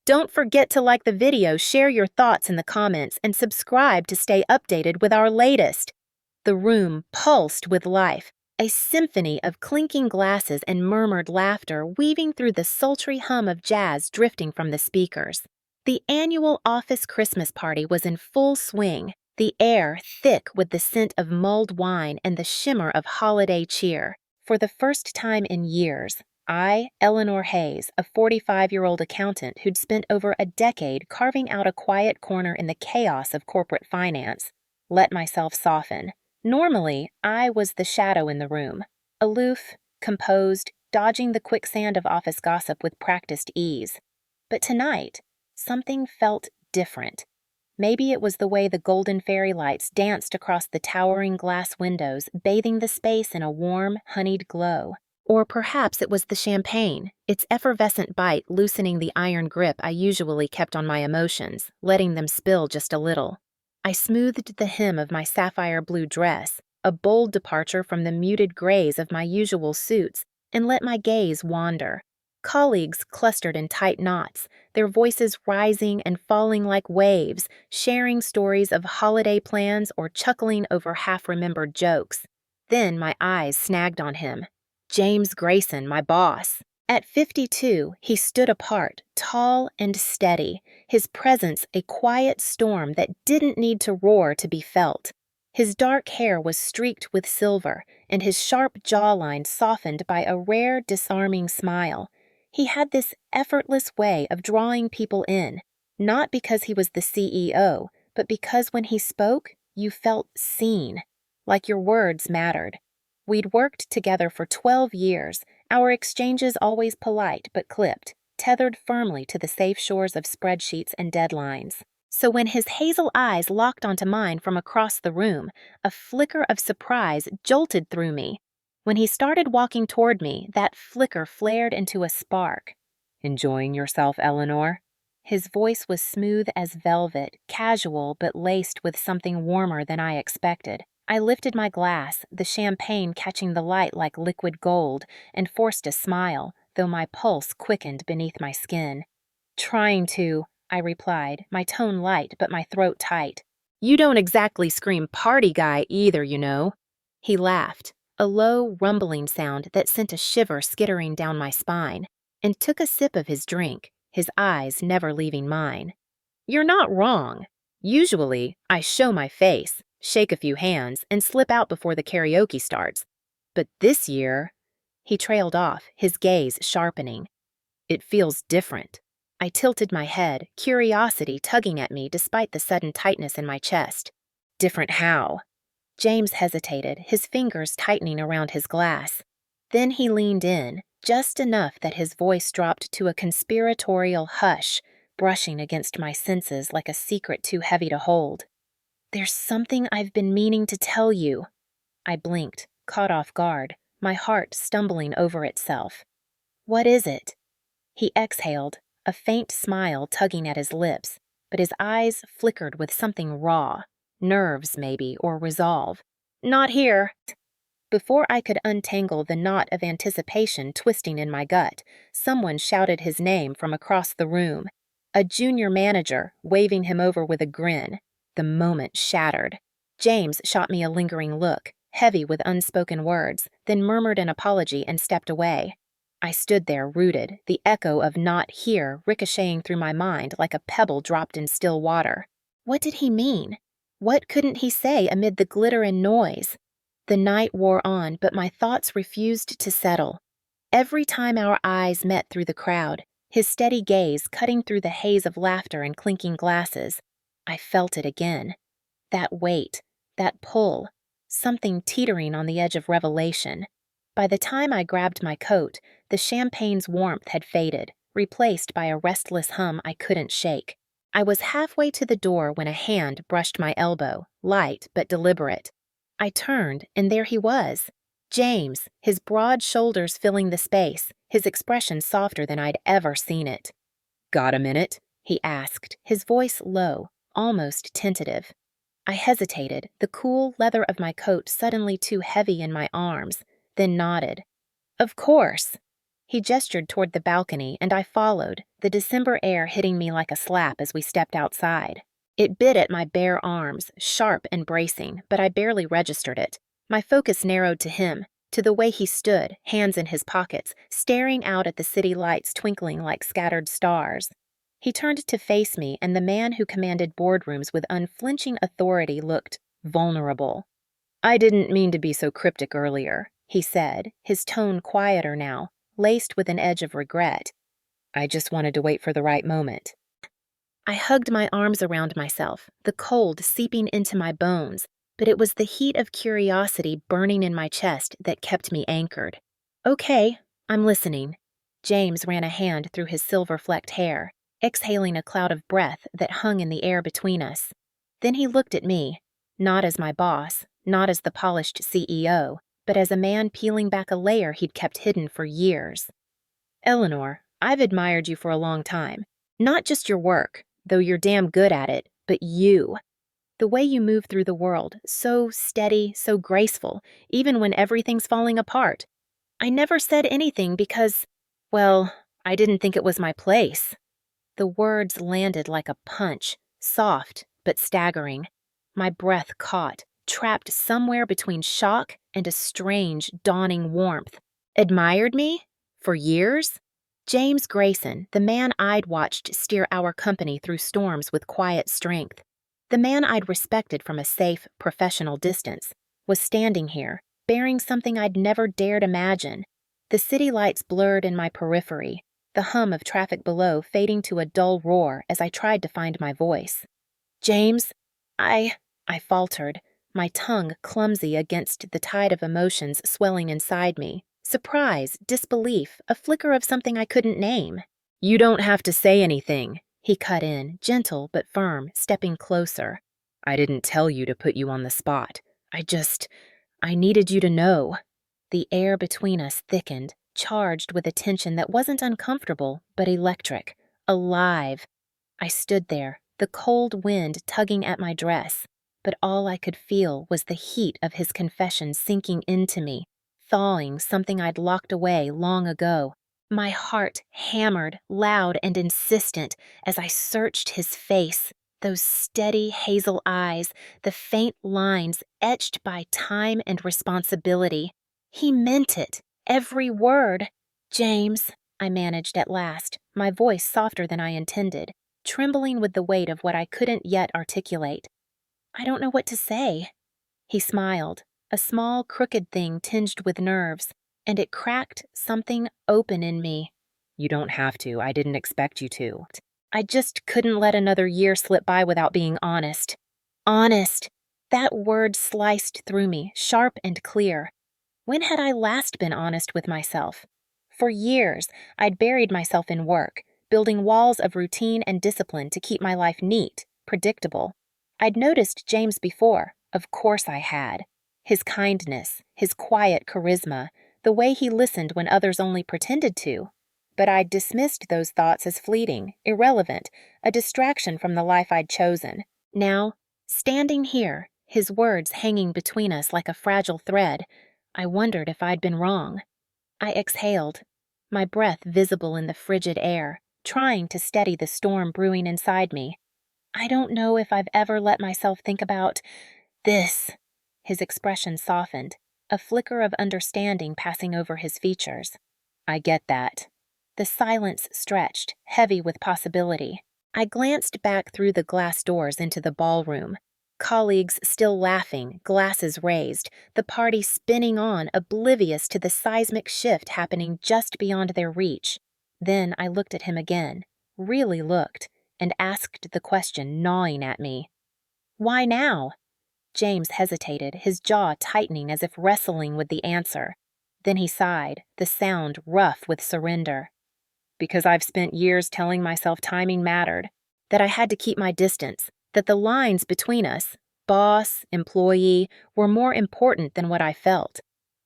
Don't forget to like the video, share your thoughts in the comments, and subscribe to stay updated with our latest. The room pulsed with life, a symphony of clinking glasses and murmured laughter weaving through the sultry hum of jazz drifting from the speakers. The annual office Christmas party was in full swing, the air thick with the scent of mulled wine and the shimmer of holiday cheer. For the first time in years, I, Eleanor Hayes, a 45-year-old accountant who'd spent over a decade carving out a quiet corner in the chaos of corporate finance, let myself soften. Normally, I was the shadow in the room, aloof, composed, dodging the quicksand of office gossip with practiced ease. But tonight, something felt different. Maybe it was the way the golden fairy lights danced across the towering glass windows, bathing the space in a warm, honeyed glow. Or perhaps it was the champagne, its effervescent bite loosening the iron grip I usually kept on my emotions, letting them spill just a little. I smoothed the hem of my sapphire blue dress, a bold departure from the muted grays of my usual suits, and let my gaze wander. Colleagues clustered in tight knots, their voices rising and falling like waves, sharing stories of holiday plans or chuckling over half-remembered jokes. Then my eyes snagged on him. James Grayson, my boss. At 52, he stood apart, tall and steady, his presence a quiet storm that didn't need to roar to be felt. His dark hair was streaked with silver, and his sharp jawline softened by a rare, disarming smile. He had this effortless way of drawing people in, not because he was the CEO, but because when he spoke, you felt seen, like your words mattered. We'd worked together for 12 years, our exchanges always polite but clipped, tethered firmly to the safe shores of spreadsheets and deadlines. So when his hazel eyes locked onto mine from across the room, a flicker of surprise jolted through me. When he started walking toward me, that flicker flared into a spark. "Enjoying yourself, Eleanor?" His voice was smooth as velvet, casual but laced with something warmer than I expected. I lifted my glass, the champagne catching the light like liquid gold, and forced a smile, though my pulse quickened beneath my skin. "Trying to," I replied, my tone light but my throat tight. "You don't exactly scream party guy either, you know." He laughed, a low, rumbling sound that sent a shiver skittering down my spine, and took a sip of his drink, his eyes never leaving mine. "You're not wrong. Usually, I show my face, shake a few hands, and slip out before the karaoke starts. But this year," he trailed off, his gaze sharpening. "It feels different." I tilted my head, curiosity tugging at me despite the sudden tightness in my chest. "Different how?" James hesitated, his fingers tightening around his glass. Then he leaned in, just enough that his voice dropped to a conspiratorial hush, brushing against my senses like a secret too heavy to hold. "There's something I've been meaning to tell you." I blinked, caught off guard, my heart stumbling over itself. "What is it?" He exhaled, a faint smile tugging at his lips, but his eyes flickered with something raw, nerves maybe, or resolve. "Not here." Before I could untangle the knot of anticipation twisting in my gut, someone shouted his name from across the room. A junior manager, waving him over with a grin. The moment shattered. James shot me a lingering look, heavy with unspoken words, then murmured an apology and stepped away. I stood there rooted, the echo of "not here" ricocheting through my mind like a pebble dropped in still water. What did he mean? What couldn't he say amid the glitter and noise? The night wore on, but my thoughts refused to settle. Every time our eyes met through the crowd, his steady gaze cutting through the haze of laughter and clinking glasses, I felt it again. That weight, that pull, something teetering on the edge of revelation. By the time I grabbed my coat, the champagne's warmth had faded, replaced by a restless hum I couldn't shake. I was halfway to the door when a hand brushed my elbow, light but deliberate. I turned, and there he was. James, his broad shoulders filling the space, his expression softer than I'd ever seen it. "Got a minute?" he asked, his voice low, almost tentative. I hesitated, the cool leather of my coat suddenly too heavy in my arms, then nodded. "Of course." He gestured toward the balcony, and I followed, the December air hitting me like a slap as we stepped outside. It bit at my bare arms, sharp and bracing, but I barely registered it. My focus narrowed to him, to the way he stood, hands in his pockets, staring out at the city lights twinkling like scattered stars. He turned to face me, and the man who commanded boardrooms with unflinching authority looked vulnerable. "I didn't mean to be so cryptic earlier," he said, his tone quieter now, laced with an edge of regret. "I just wanted to wait for the right moment." I hugged my arms around myself, the cold seeping into my bones, but it was the heat of curiosity burning in my chest that kept me anchored. "Okay, I'm listening." James ran a hand through his silver-flecked hair, exhaling a cloud of breath that hung in the air between us. Then he looked at me, not as my boss, not as the polished CEO, but as a man peeling back a layer he'd kept hidden for years. "Eleanor, I've admired you for a long time. Not just your work, though you're damn good at it, but you. The way you move through the world, so steady, so graceful, even when everything's falling apart. I never said anything because, well, I didn't think it was my place." The words landed like a punch, soft but staggering. My breath caught, trapped somewhere between shock and a strange, dawning warmth. Admired me? For years? James Grayson, the man I'd watched steer our company through storms with quiet strength, the man I'd respected from a safe, professional distance, was standing here, bearing something I'd never dared imagine. The city lights blurred in my periphery, the hum of traffic below fading to a dull roar as I tried to find my voice. "James, I faltered, my tongue clumsy against the tide of emotions swelling inside me. Surprise, disbelief, a flicker of something I couldn't name. "You don't have to say anything," he cut in, gentle but firm, stepping closer. "I didn't tell you to put you on the spot. I needed you to know." The air between us thickened, charged with a tension that wasn't uncomfortable, but electric, alive. I stood there, the cold wind tugging at my dress, but all I could feel was the heat of his confession sinking into me, thawing something I'd locked away long ago. My heart hammered, loud and insistent, as I searched his face, those steady hazel eyes, the faint lines etched by time and responsibility. He meant it, every word. "James," I managed at last, my voice softer than I intended, trembling with the weight of what I couldn't yet articulate. "I don't know what to say." He smiled, a small, crooked thing tinged with nerves, and it cracked something open in me. "You don't have to. I didn't expect you to." I just couldn't let another year slip by without being honest. Honest! That word sliced through me, sharp and clear. When had I last been honest with myself? For years, I'd buried myself in work, building walls of routine and discipline to keep my life neat, predictable. I'd noticed James before, of course I had. His kindness, his quiet charisma, the way he listened when others only pretended to. But I'd dismissed those thoughts as fleeting, irrelevant, a distraction from the life I'd chosen. Now, standing here, his words hanging between us like a fragile thread, I wondered if I'd been wrong. I exhaled, my breath visible in the frigid air, trying to steady the storm brewing inside me. "I don't know if I've ever let myself think about this." His expression softened, a flicker of understanding passing over his features. "I get that." The silence stretched, heavy with possibility. I glanced back through the glass doors into the ballroom. Colleagues still laughing, glasses raised, the party spinning on, oblivious to the seismic shift happening just beyond their reach. Then I looked at him again, really looked, and asked the question gnawing at me. "Why now?" James hesitated, his jaw tightening as if wrestling with the answer. Then he sighed, the sound rough with surrender. "Because I've spent years telling myself timing mattered, that I had to keep my distance, that the lines between us, boss, employee, were more important than what I felt.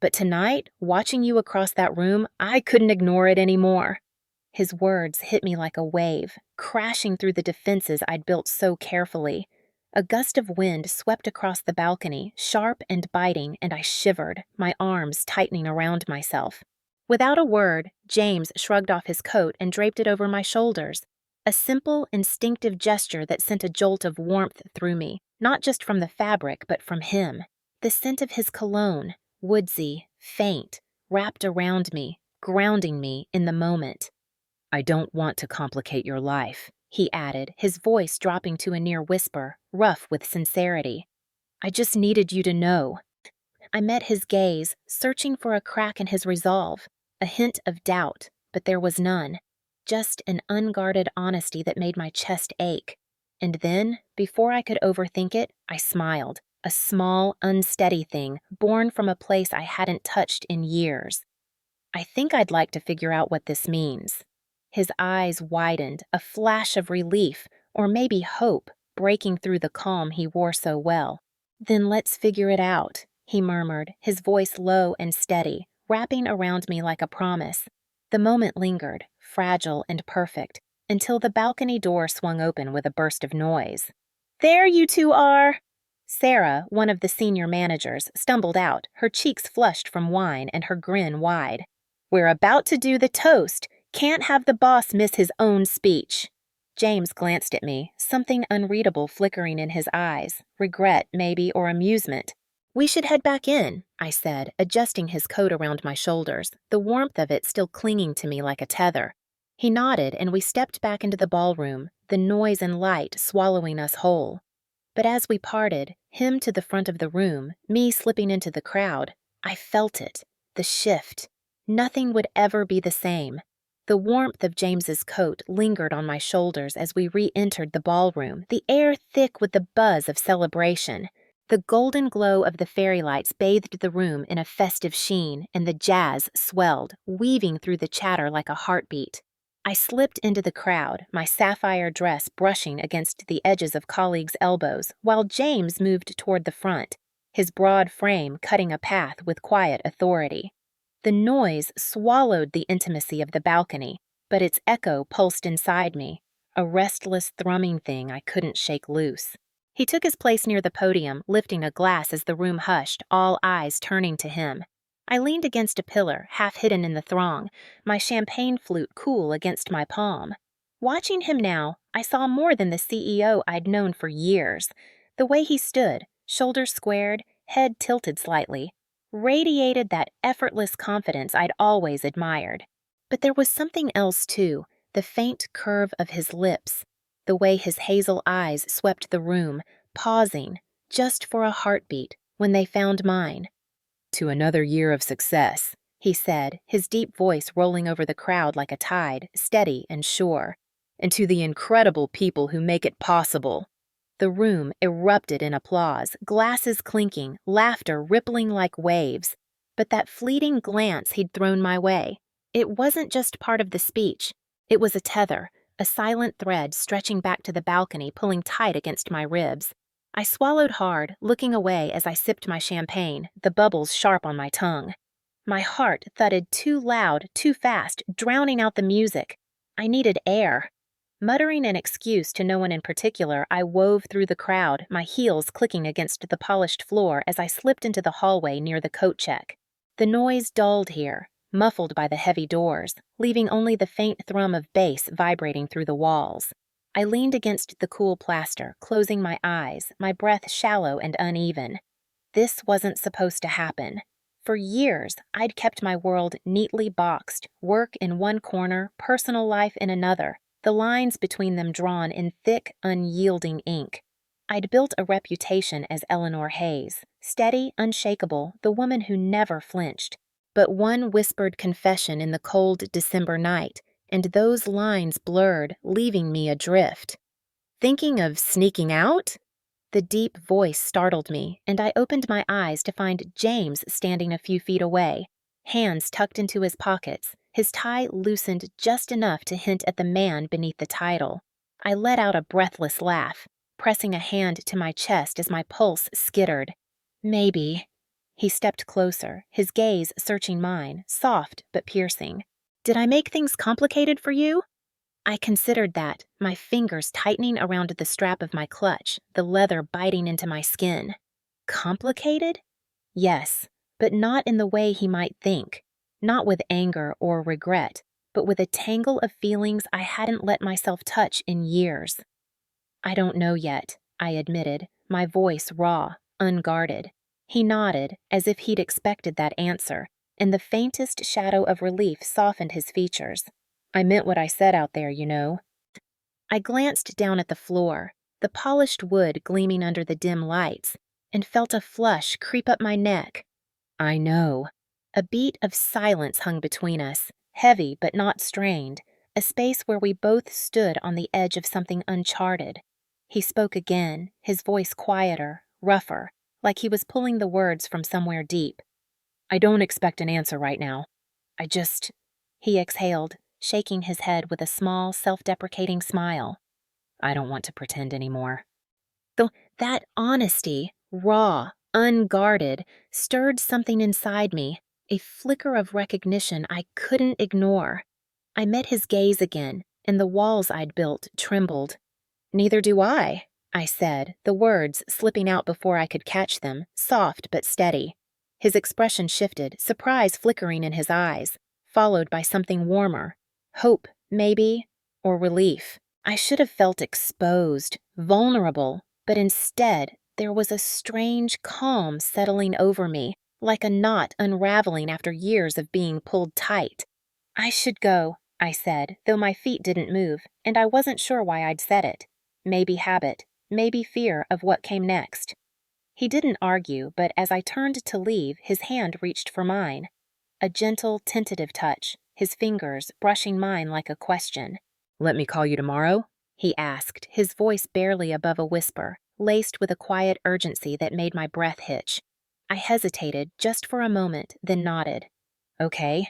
But tonight, watching you across that room, I couldn't ignore it anymore." His words hit me like a wave, crashing through the defenses I'd built so carefully. A gust of wind swept across the balcony, sharp and biting, and I shivered, my arms tightening around myself. Without a word, James shrugged off his coat and draped it over my shoulders. A simple, instinctive gesture that sent a jolt of warmth through me, not just from the fabric, but from him. The scent of his cologne, woodsy, faint, wrapped around me, grounding me in the moment. "I don't want to complicate your life," he added, his voice dropping to a near whisper, rough with sincerity. "I just needed you to know." I met his gaze, searching for a crack in his resolve, a hint of doubt, but there was none. Just an unguarded honesty that made my chest ache. And then, before I could overthink it, I smiled, a small, unsteady thing born from a place I hadn't touched in years. "I think I'd like to figure out what this means." His eyes widened, a flash of relief, or maybe hope, breaking through the calm he wore so well. "Then let's figure it out," he murmured, his voice low and steady, wrapping around me like a promise. The moment lingered, fragile and perfect, until the balcony door swung open with a burst of noise. "There you two are!" Sarah, one of the senior managers, stumbled out, her cheeks flushed from wine and her grin wide. "We're about to do the toast. Can't have the boss miss his own speech." James glanced at me, something unreadable flickering in his eyes, regret maybe, or amusement. "We should head back in," I said, adjusting his coat around my shoulders, the warmth of it still clinging to me like a tether. He nodded, and we stepped back into the ballroom, the noise and light swallowing us whole. But as we parted, him to the front of the room, me slipping into the crowd, I felt it, the shift. Nothing would ever be the same. The warmth of James's coat lingered on my shoulders as we re-entered the ballroom, the air thick with the buzz of celebration. The golden glow of the fairy lights bathed the room in a festive sheen, and the jazz swelled, weaving through the chatter like a heartbeat. I slipped into the crowd, my sapphire dress brushing against the edges of colleagues' elbows, while James moved toward the front, his broad frame cutting a path with quiet authority. The noise swallowed the intimacy of the balcony, but its echo pulsed inside me, a restless, thrumming thing I couldn't shake loose. He took his place near the podium, lifting a glass as the room hushed, all eyes turning to him. I leaned against a pillar, half hidden in the throng, my champagne flute cool against my palm. Watching him now, I saw more than the CEO I'd known for years. The way he stood, shoulders squared, head tilted slightly, radiated that effortless confidence I'd always admired. But there was something else, too, the faint curve of his lips, the way his hazel eyes swept the room, pausing, just for a heartbeat, when they found mine. "To another year of success," he said, his deep voice rolling over the crowd like a tide, steady and sure. "And to the incredible people who make it possible." The room erupted in applause, glasses clinking, laughter rippling like waves. But that fleeting glance he'd thrown my way, it wasn't just part of the speech. It was a tether, a silent thread stretching back to the balcony, pulling tight against my ribs. I swallowed hard, looking away as I sipped my champagne, the bubbles sharp on my tongue. My heart thudded too loud, too fast, drowning out the music. I needed air. Muttering an excuse to no one in particular, I wove through the crowd, my heels clicking against the polished floor as I slipped into the hallway near the coat check. The noise dulled here, muffled by the heavy doors, leaving only the faint thrum of bass vibrating through the walls. I leaned against the cool plaster, closing my eyes, my breath shallow and uneven. This wasn't supposed to happen. For years, I'd kept my world neatly boxed, work in one corner, personal life in another, the lines between them drawn in thick, unyielding ink. I'd built a reputation as Eleanor Hayes, steady, unshakable, the woman who never flinched. But one whispered confession in the cold December night, and those lines blurred, leaving me adrift. "Thinking of sneaking out?" The deep voice startled me, and I opened my eyes to find James standing a few feet away, hands tucked into his pockets, his tie loosened just enough to hint at the man beneath the title. I let out a breathless laugh, pressing a hand to my chest as my pulse skittered. "Maybe." He stepped closer, his gaze searching mine, soft but piercing. "Did I make things complicated for you?" I considered that, my fingers tightening around the strap of my clutch, the leather biting into my skin. Complicated? Yes, but not in the way he might think. not with anger or regret, but with a tangle of feelings I hadn't let myself touch in years. I don't know yet, I admitted, my voice raw, unguarded. He nodded, as if he'd expected that answer, and the faintest shadow of relief softened his features. I meant what I said out there, you know. I glanced down at the floor, the polished wood gleaming under the dim lights, and felt a flush creep up my neck. I know. A beat of silence hung between us, heavy but not strained, a space where we both stood on the edge of something uncharted. He spoke again, his voice quieter, rougher, like he was pulling the words from somewhere deep. I don't expect an answer right now. He exhaled, shaking his head with a small, self-deprecating smile. I don't want to pretend anymore. Though that honesty, raw, unguarded, stirred something inside me, a flicker of recognition I couldn't ignore. I met his gaze again, and the walls I'd built trembled. Neither do I said, the words slipping out before I could catch them, soft but steady. His expression shifted, surprise flickering in his eyes, followed by something warmer. Hope, maybe, or relief. I should have felt exposed, vulnerable, but instead there was a strange calm settling over me, like a knot unraveling after years of being pulled tight. I should go, I said, though my feet didn't move, and I wasn't sure why I'd said it. Maybe habit, maybe fear of what came next. He didn't argue, but as I turned to leave, his hand reached for mine. A gentle, tentative touch, his fingers brushing mine like a question. Let me call you tomorrow? He asked, his voice barely above a whisper, laced with a quiet urgency that made my breath hitch. I hesitated just for a moment, then nodded. Okay.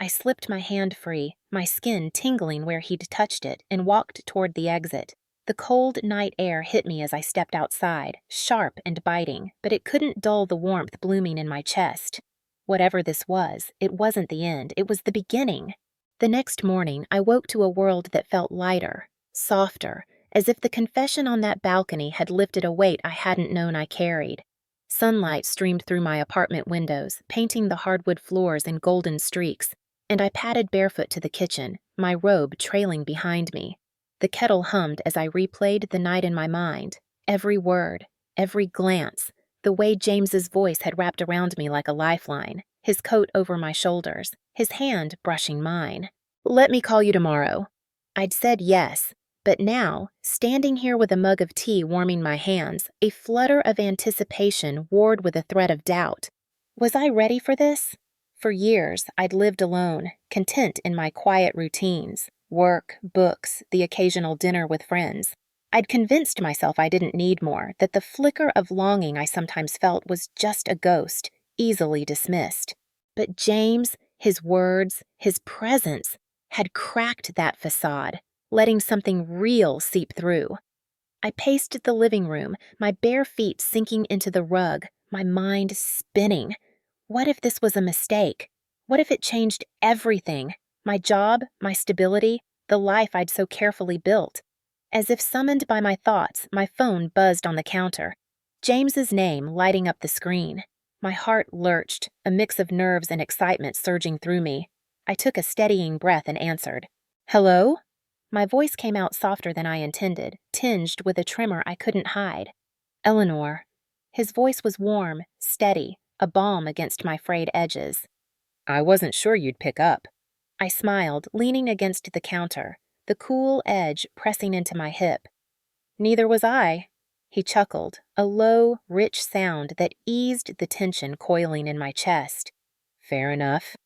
I slipped my hand free, my skin tingling where he'd touched it, and walked toward the exit. The cold night air hit me as I stepped outside, sharp and biting, but it couldn't dull the warmth blooming in my chest. Whatever this was, it wasn't the end, it was the beginning. The next morning, I woke to a world that felt lighter, softer, as if the confession on that balcony had lifted a weight I hadn't known I carried. Sunlight streamed through my apartment windows, painting the hardwood floors in golden streaks, and I padded barefoot to the kitchen, my robe trailing behind me. The kettle hummed as I replayed the night in my mind, every word, every glance, the way James's voice had wrapped around me like a lifeline, his coat over my shoulders, his hand brushing mine. Let me call you tomorrow. I'd said yes, but now, standing here with a mug of tea warming my hands, a flutter of anticipation warred with a thread of doubt. Was I ready for this? For years, I'd lived alone, content in my quiet routines. Work, books, the occasional dinner with friends. I'd convinced myself I didn't need more, that the flicker of longing I sometimes felt was just a ghost, easily dismissed. But James, his words, his presence, had cracked that facade, letting something real seep through. I paced the living room, my bare feet sinking into the rug, my mind spinning. What if this was a mistake? What if it changed everything? My job, my stability, the life I'd so carefully built. As if summoned by my thoughts, my phone buzzed on the counter. James's name lighting up the screen. My heart lurched, a mix of nerves and excitement surging through me. I took a steadying breath and answered. Hello? My voice came out softer than I intended, tinged with a tremor I couldn't hide. Eleanor. His voice was warm, steady, a balm against my frayed edges. I wasn't sure you'd pick up. I smiled, leaning against the counter, the cool edge pressing into my hip. Neither was I. He chuckled, a low, rich sound that eased the tension coiling in my chest. Fair enough.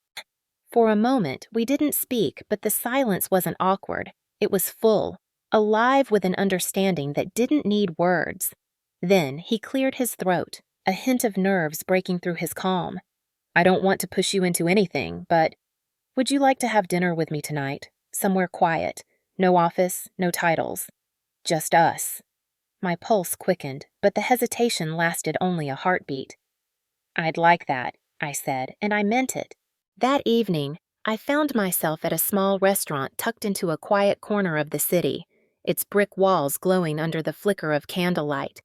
For a moment, we didn't speak, but the silence wasn't awkward. It was full, alive with an understanding that didn't need words. Then he cleared his throat, a hint of nerves breaking through his calm. I don't want to push you into anything, but would you like to have dinner with me tonight? Somewhere quiet. No office, no titles. Just us. My pulse quickened, but the hesitation lasted only a heartbeat. I'd like that, I said, and I meant it. That evening, I found myself at a small restaurant tucked into a quiet corner of the city, its brick walls glowing under the flicker of candlelight.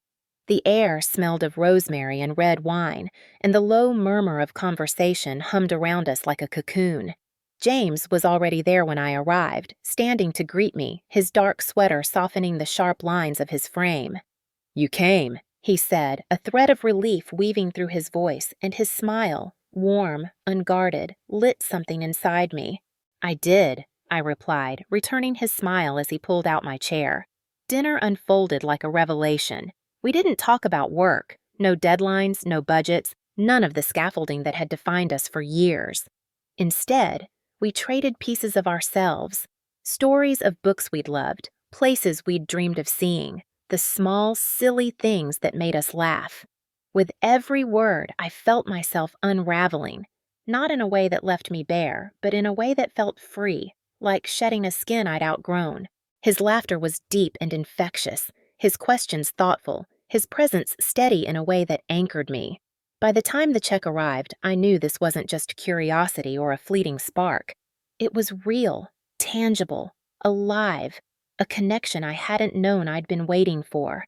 The air smelled of rosemary and red wine, and the low murmur of conversation hummed around us like a cocoon. James was already there when I arrived, standing to greet me, his dark sweater softening the sharp lines of his frame. "You came," he said, a thread of relief weaving through his voice, and his smile, warm, unguarded, lit something inside me. "I did," I replied, returning his smile as he pulled out my chair. Dinner unfolded like a revelation. We didn't talk about work. No deadlines, no budgets, none of the scaffolding that had defined us for years. Instead, we traded pieces of ourselves, stories of books we'd loved, places we'd dreamed of seeing, the small, silly things that made us laugh. With every word, I felt myself unraveling, not in a way that left me bare, but in a way that felt free, like shedding a skin I'd outgrown. His laughter was deep and infectious, his questions thoughtful, his presence steady in a way that anchored me. By the time the check arrived, I knew this wasn't just curiosity or a fleeting spark. It was real, tangible, alive, a connection I hadn't known I'd been waiting for.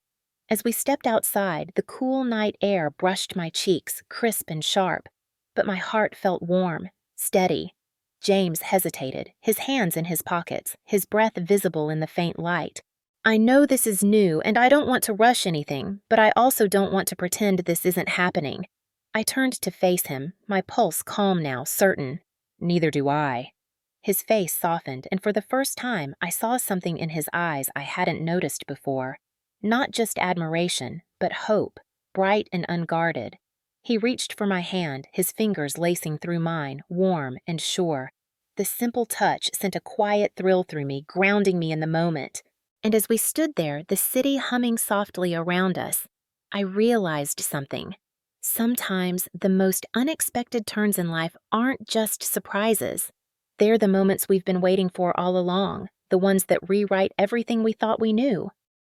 As we stepped outside, the cool night air brushed my cheeks, crisp and sharp, but my heart felt warm, steady. James hesitated, his hands in his pockets, his breath visible in the faint light. "I know this is new, and I don't want to rush anything, but I also don't want to pretend this isn't happening." I turned to face him, my pulse calm now, certain. "Neither do I." His face softened, and for the first time, I saw something in his eyes I hadn't noticed before. Not just admiration, but hope, bright and unguarded. He reached for my hand, his fingers lacing through mine, warm and sure. The simple touch sent a quiet thrill through me, grounding me in the moment. And as we stood there, the city humming softly around us, I realized something. Sometimes the most unexpected turns in life aren't just surprises. They're the moments we've been waiting for all along, the ones that rewrite everything we thought we knew.